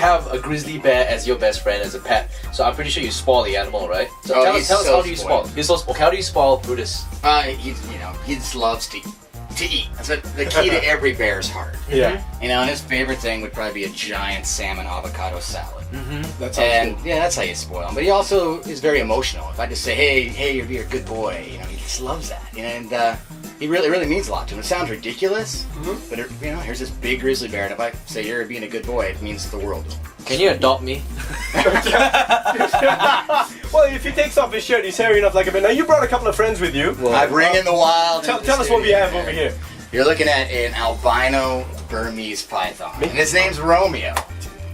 have a grizzly bear as your best friend as a pet, so I'm pretty sure you spoil the animal, right? So Oh, tell us how do you spoiled. spoil? He's so spoiled. How do you spoil Brutus? He just loves to eat. That's the key to every bear's heart. Yeah. You know, and his favorite thing would probably be a giant salmon avocado salad. That sounds And good. yeah, that's how you spoil him. But he also is very emotional. If I just say, hey, you're a good boy, you know, he just loves that. You know, and he really means a lot to him. It sounds ridiculous, but you know, here's this big grizzly bear, and if I say you're being a good boy, it means the world to him. Can you adopt me? Well, if he takes off his shirt, he's hairy enough like a bear. Now, you brought a couple of friends with you. I bring in the wild. Tell us what we have over here. You're looking at an albino Burmese python, and his name's Romeo.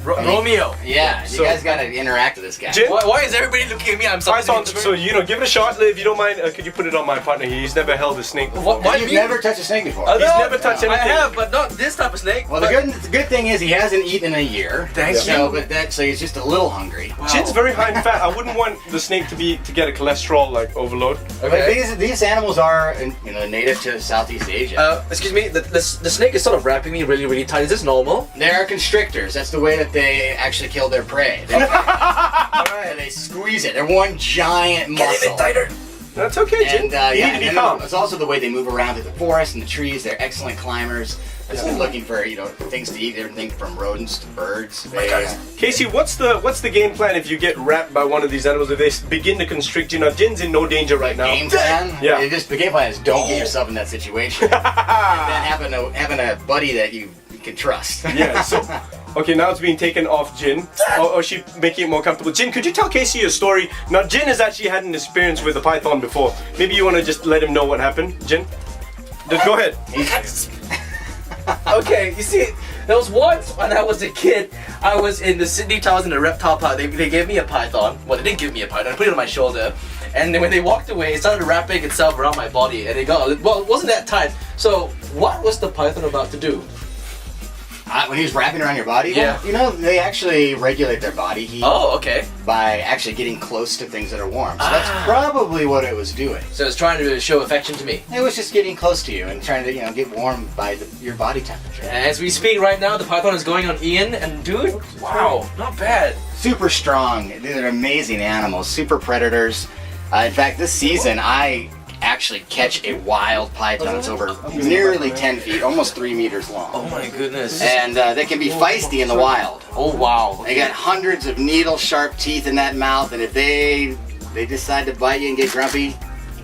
Romeo. Yeah, So- you guys gotta interact with this guy. Jim? Why is everybody looking at me? I'm Python, something. so you know, give it a shot. If you don't mind, could you put it on my partner? He's never held a snake before. Why You've me? never touched a snake before. No, He's never touched I anything. have, but not this type of snake. Well, the good thing is he hasn't eaten in a year. Thank so, you. So he's just a little hungry. Wow. Jin's very high in fat. I wouldn't want the snake to get a cholesterol like overload. But Okay. these animals are, native to Southeast Asia. Excuse me. The snake is sort of wrapping me really tight. Is this normal? They are constrictors. That's the way that they actually kill their prey. They squeeze it. They're one giant muscle. tighter. That's okay, Jin. And You need to be then calm. it's also the way they move around through the forest and the trees. They're excellent climbers. They're looking for things to eat. Everything from rodents to birds. Casey, what's the game plan if you get wrapped by one of these animals? If they begin to constrict you, now Jin's in no danger right now. Game plan? Yeah. The game plan is don't get yourself in that situation. And then having a buddy that you can trust. Yeah. So, okay, now it's being taken off Jin. Or she making it more comfortable. Jin, could you tell Casey your story? Now, Jin has actually had an experience with a python before. Maybe you want to just let him know what happened, Jin. Just go ahead. Okay, you see, there was once when I was a kid, I was in the Sydney Towers in the reptile park. They gave me a python. Well, they didn't give me a python. I put it on my shoulder. And then when they walked away, it started wrapping itself around my body. And it it wasn't that tight. So, what was the python about to do? When he was wrapping around your body? Yeah. Well, they actually regulate their body heat Oh, okay. by actually getting close to things that are warm. So that's probably what it was doing. So it's trying to show affection to me. It was just getting close to you and trying to, get warm by your body temperature. As we speak right now, the python is going on Ian, and dude, wow, not bad. Super strong. They're amazing animals. Super predators. In fact, this season I actually catch a wild python that's over nearly 10 feet, almost 3 meters long. Oh my goodness. And they can be feisty in the wild. Oh wow. They got hundreds of needle-sharp teeth in that mouth, and if they decide to bite you and get grumpy,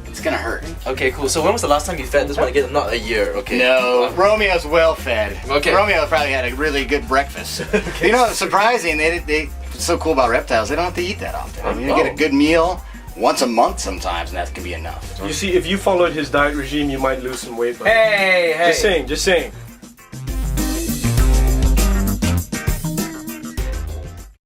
it's gonna hurt. Okay, cool. So when was the last time you fed this one again? Not a year, okay. No, Romeo's well fed. Okay. Romeo probably had a really good breakfast. It's surprising. It's so cool about reptiles. They don't have to eat that often. I mean, you get a good meal once a month sometimes, and that can be enough. You see, if you followed his diet regime, you might lose some weight. But Hey. Just saying.